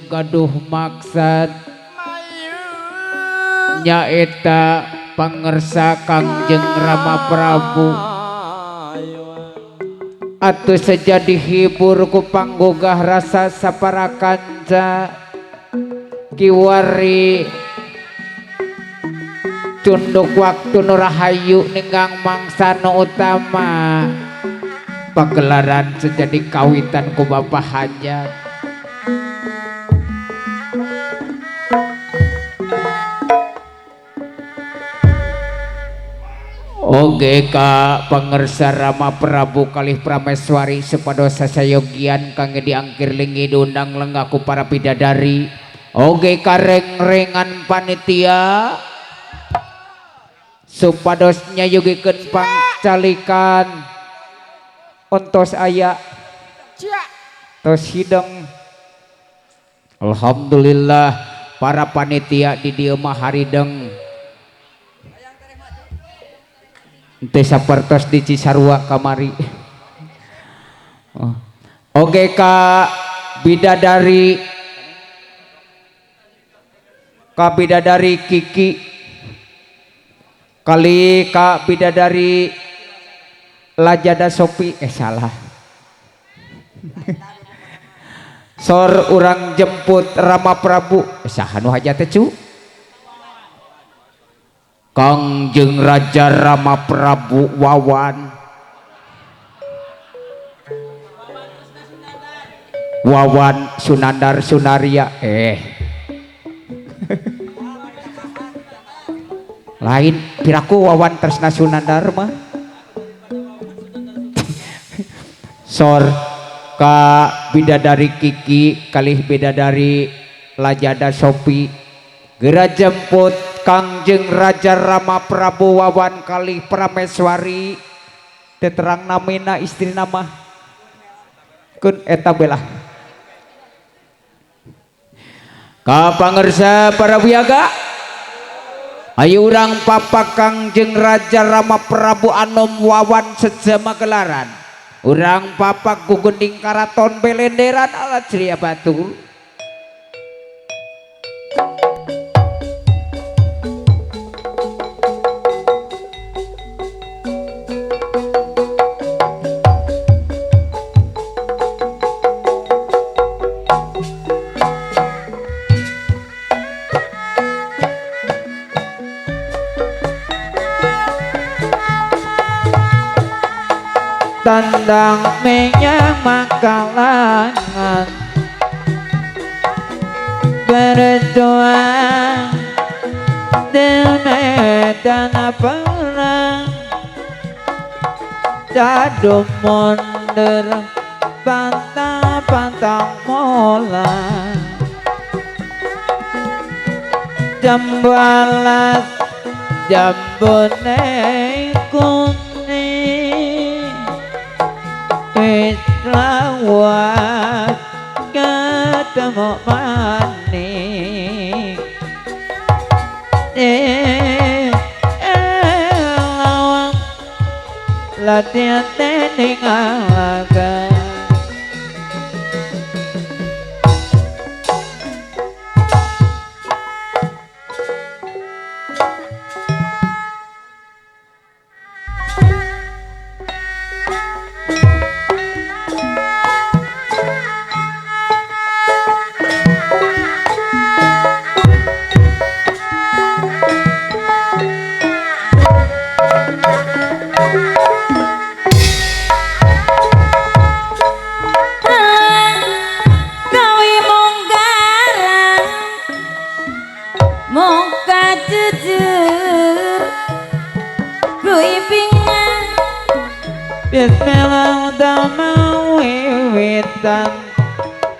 gaduh maksad nyaeta pangersa Kangjeng Rama Prabu atuh saja dihibur ku panggogah rasa saparakanca kiwari tunduk waktu nurahayu ninggang mangsa nu utama pagelaran sejadi kawitan ku Bapak Hajat. Oge ka pangersa Rama Prabu kalih Prameswari sepados sasayogian kangge diangkir lingi diundang lenggaku para bidadari. Oge ka reng-rengan panitia supados nyayugikeun pangcalikan ontos aya tos hideng. Alhamdulillah para panitia di dieu mah harideng teu sapertos di Cisarua kamari. Oge ka bidadari Kiki kali ka bidadari Lajada Sopi salah sor urang jemput Rama Prabu saha nu hajat teh cu Kangjeng Raja Rama Prabu Wawan Sunandar Sunaria lain piraku Wawan Tresna Sunandar mah sor ka bidadari Kiki kalih bidadari Lajada Sopi geura jemput Kangjeng Raja Rama Prabu Wawan kalih Prameswari teterang namina istri nama kun eta belah ka pangersa para wiaga ayo urang papa Kangjeng Raja Rama Prabu Anom Wawan sejama gelaran urang papa gugending karaton belenderan alat Ceria Batu tandang minyak makalangan berjuang di medan perang jadum mundur pantang mola jam balas jambone kuning lawat ketemu maning lawat latihan tening alaga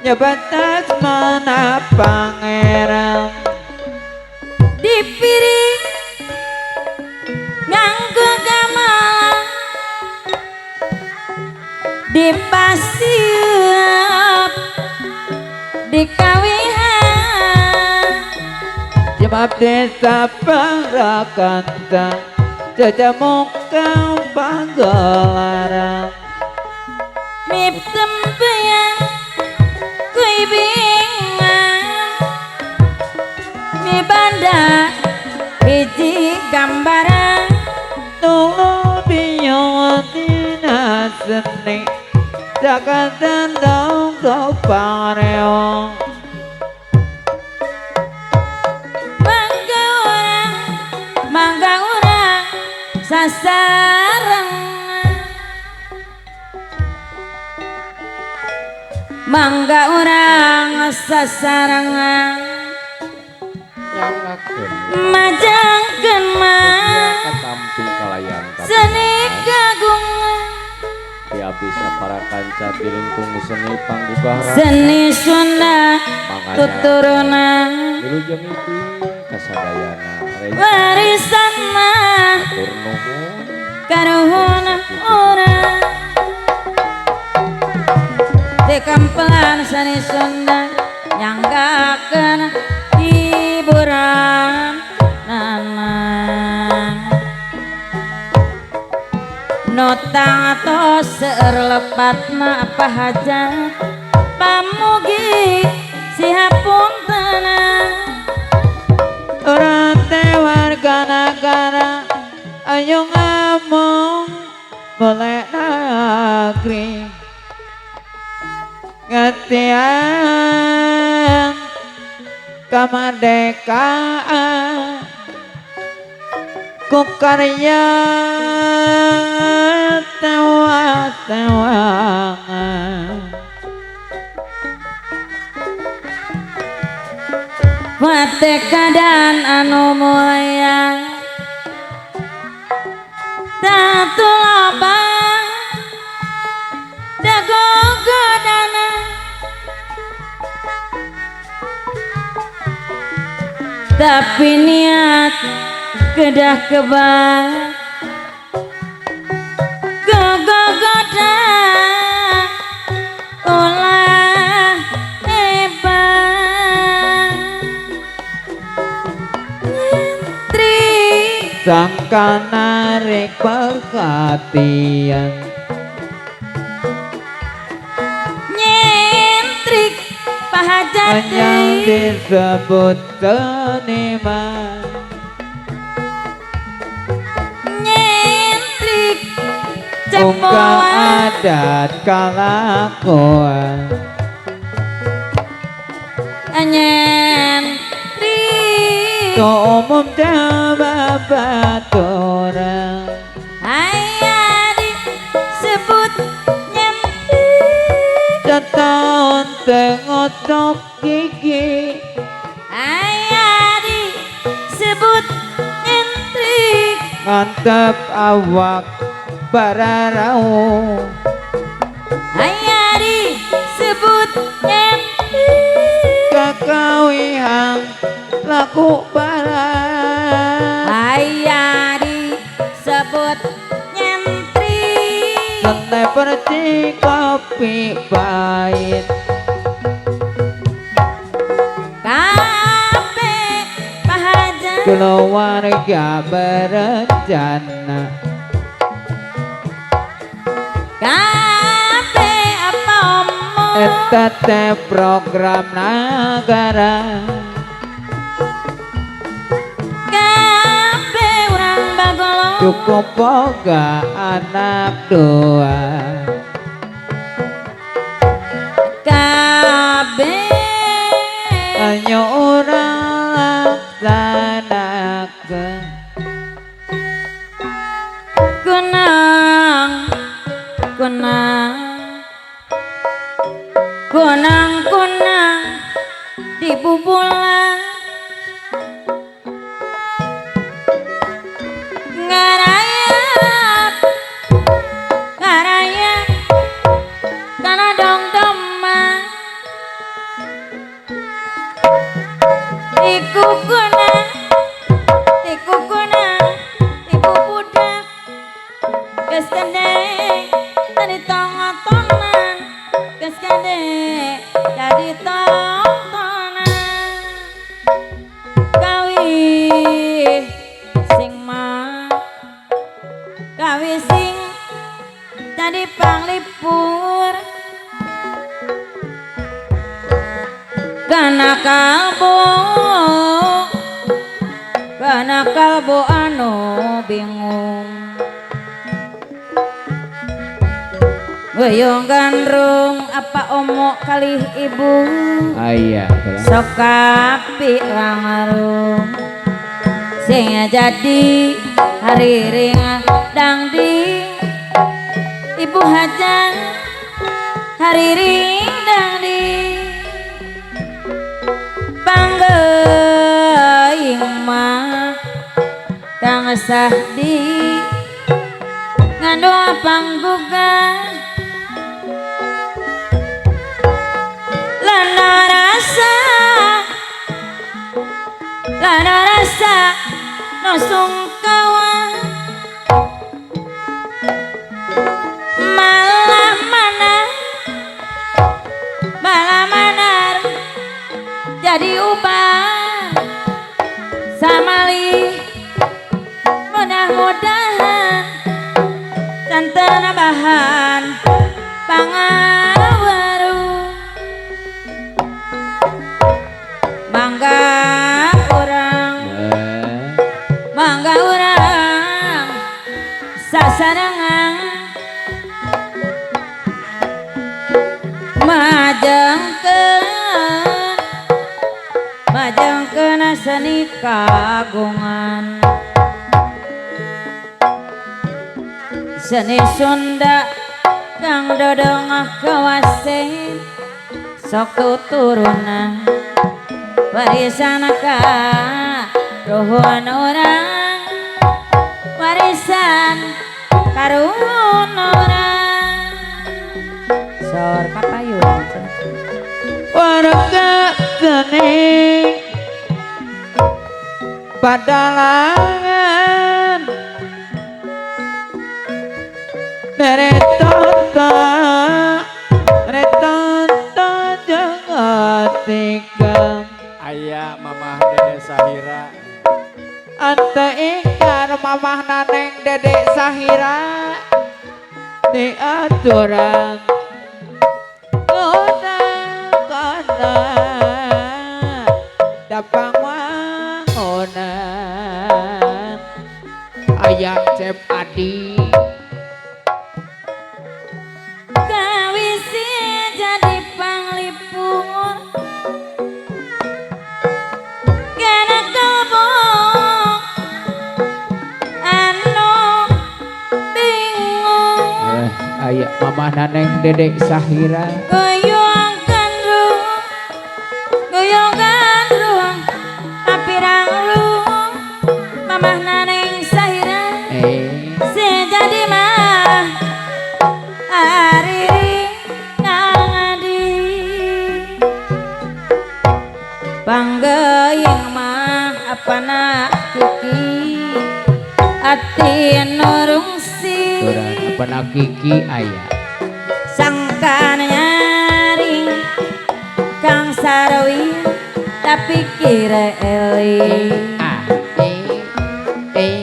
nyebatas mana pangeran dipiring nganggo gamelan dipasiap dikawihan jemap desa parakanta jajamuk kau pagelaran mip tempeyan kui bingang Sunda hiji gambaran tulu biyotina seni jagat tendang topareo mangga urang sasareng mangga urang sasarengan majangkeun mah katamping kalayan seni kagungan di abis para kanca bilingkung seni panggugahara seni Sunda tuturunan wilujeng itu kasadayana warisan mah atur nuhun karuhuna urang dikampelan seni Sunda nyanggakeun hiburan nanang notang atau serlepatna apa hajat pamugi sihapun tenang orang tewar gara-gara ayo ngomong boleh negeri ngetian kemerdekaan ku karya tewa-tewangan watekadan anu mulia tatu loba dagogodana tapi niat kedah kebal gogogoda ulah hebat nyentri sangka narik perhatian nyentrik pahajati yang disebut seniman nyentrik ungkap cepoan adat kelakuan nyentrik umum jawab baturan aya disebut nyentrik setahun tengotok gigi aya disebut nyentrik ngantep awak bararau aya disebut nyentrik kakawihan laku barang aya disebut nyentrik sene perci kopi pahit kape pahajan keluarga berencana kape apa omong Tete program negara kape urang bagolong cukup boga anak dua kabe hanya orang laksanakan kunang kunang kunang kunang di bubulan ngarayap ngarayap kana dong domang iku kunang ibu budak geus kendek tadi tongotonan geus kendek jadi tontonan kawih sing mah kawih sing jadi panglipur kana kalbu kana kalbo anu bingung Goyong gandrung apa omok kali ibu Aya sok kapi langarung sing jadi hari ringan dangding ibu hajang hari ring dangding panggeing mah kang sahdi ngandung panggugan lana rasa no sungkawa malah manar jadi ubah samali mudah-mudahan cantana bahan pangawaru mangga urang sasarangan majengkeun seni kagungan seni Sunda kang dodong kawasen sok tuturunan warisan ka rohon orang warisan karun orang sor papayun warga geni padalangan neretonta jangan tinggal Aya mamah Dede Sahira ante ingkar mamah naneng Dedek Sahira diaturan kana dapang wangunan ayam cep adi kawisi jadi panglipur kena kebong anu bingung ayah mamah naneng Dedek Sahira goyong gandrung tapi ranglung mamah naneng Sahira sejadi mah ari ngadi panggeing mah apana kiki ati nurungsi apana kiki ayah sangkan nyaring kang sarawi tapi kira eli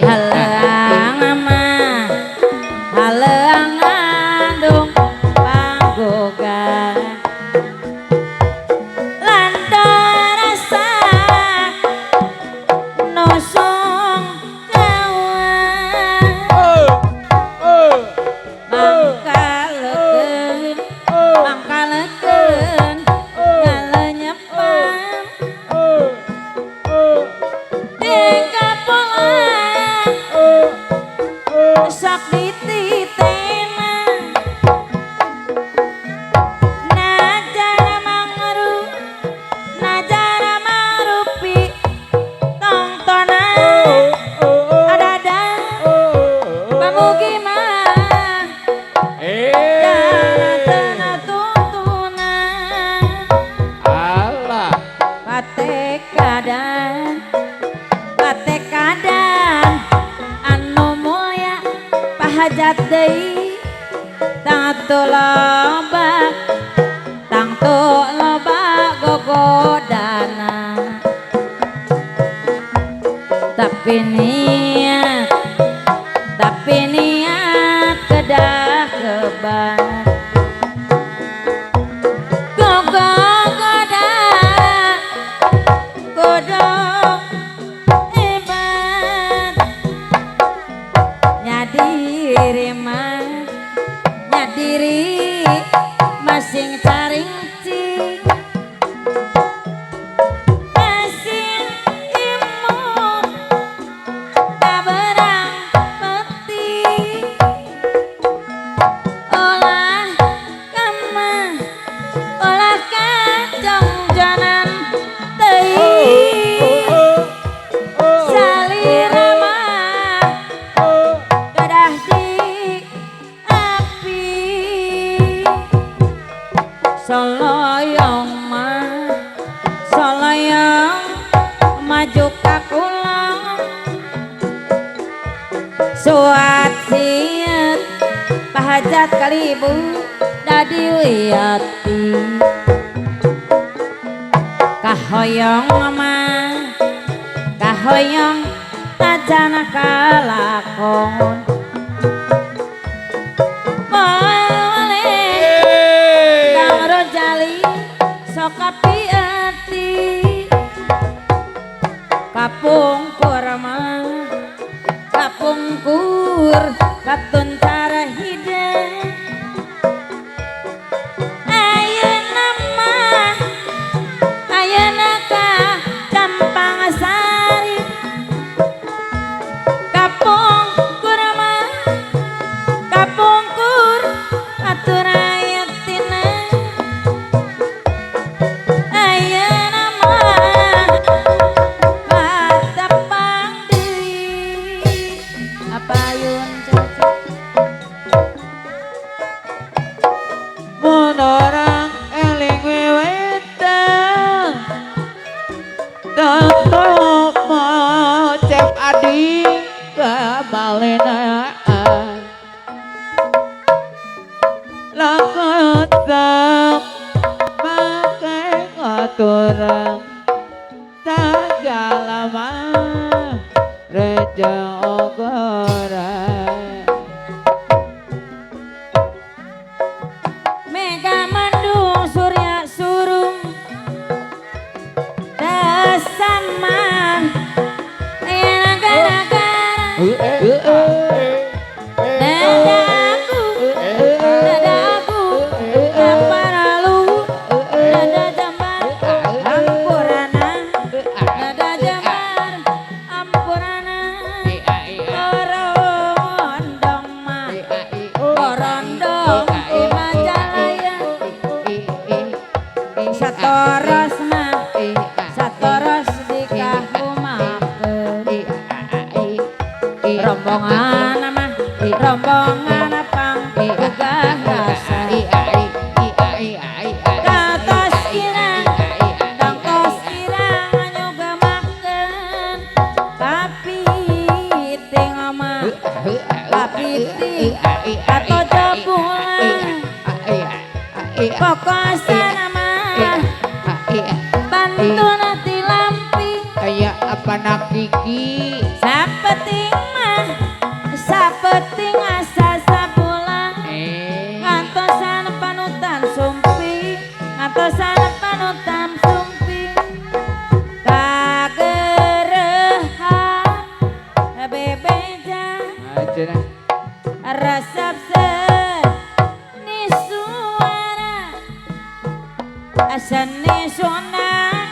halang mah halang ngandung panggogan lantar rasa nosong kawan mangkaleken ngalenyepan tiga polan sok dititena najara marupi tongtonan adada pamugi mah dana tuntunan Allah patekadan anu mulya pahajat deui tangtu loba gogodana tapi niat kedah keban goda godok hebat diri masing caringcing masing imut kaberang peti olah kama olah kacang janan teuing salirama gadah di api soloyong maju ka kulang suat siet pahajat kalibu dadi wiyati kahoyong kahoyong tajana kalakon Kang Rojali sok kapiati kapungkur mah kapungkur katun cara hidang ayeuna mah ayeuna ka Campang Sari kapungkur mah kapungkur atur ayatina ayeuna mah patapang deui apayun cocok mun orang eling wiwitan tutup mocep adi kabalenaan lakotak pakai ngaturan tagalama reja ogoran Mega Mandung Surya Surung Dasaman Ayana gara-gara Dadaku Kaparalu Dada jambar Ampurana Dada jambar Ampurana Korondong mah Korondong di Majalaya Satoros mah Satoros di Kahumakeun rombongan mah rombongan panggugah rasa katos irang tangkos irang nyugemakeun kapiting mah kapiting atau jabulan pokoknya mah bantun ti lamping kayak apa nak gigi sapeting asa sabulan ngantosan panutan sumping ngantosan panutan sumping kagerehan bebeja aja nah resep seni suara seni sunat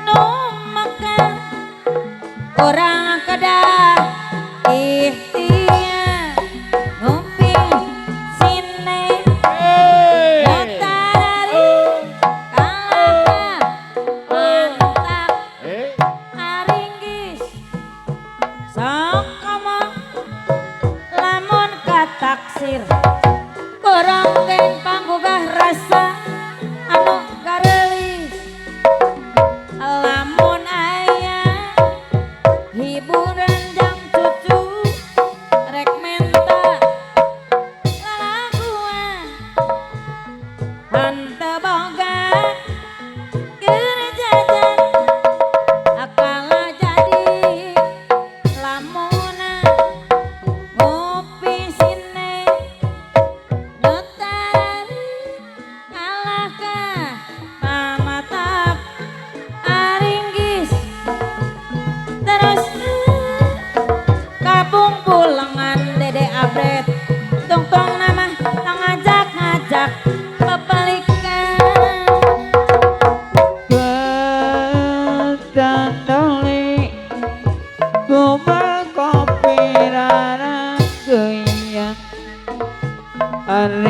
nu makan orang kedah ikhtiar ngumping sine notarari kalaka mantak aringgis sok komo lamun kataksir kurang geng panggugah rasa anu garelis lamun aya hiburan jang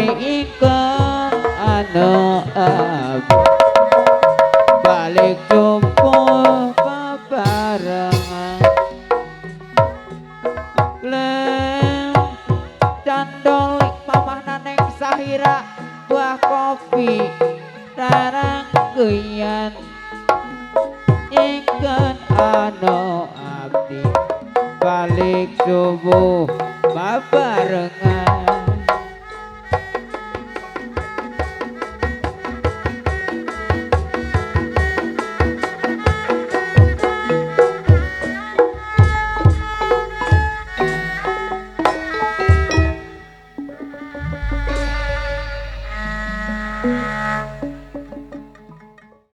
ikan anu balik jumpa bebarengan lem candol mamah naneng sahira buah kopi tarang guyan ikan anu abdi balik subuh bebarengan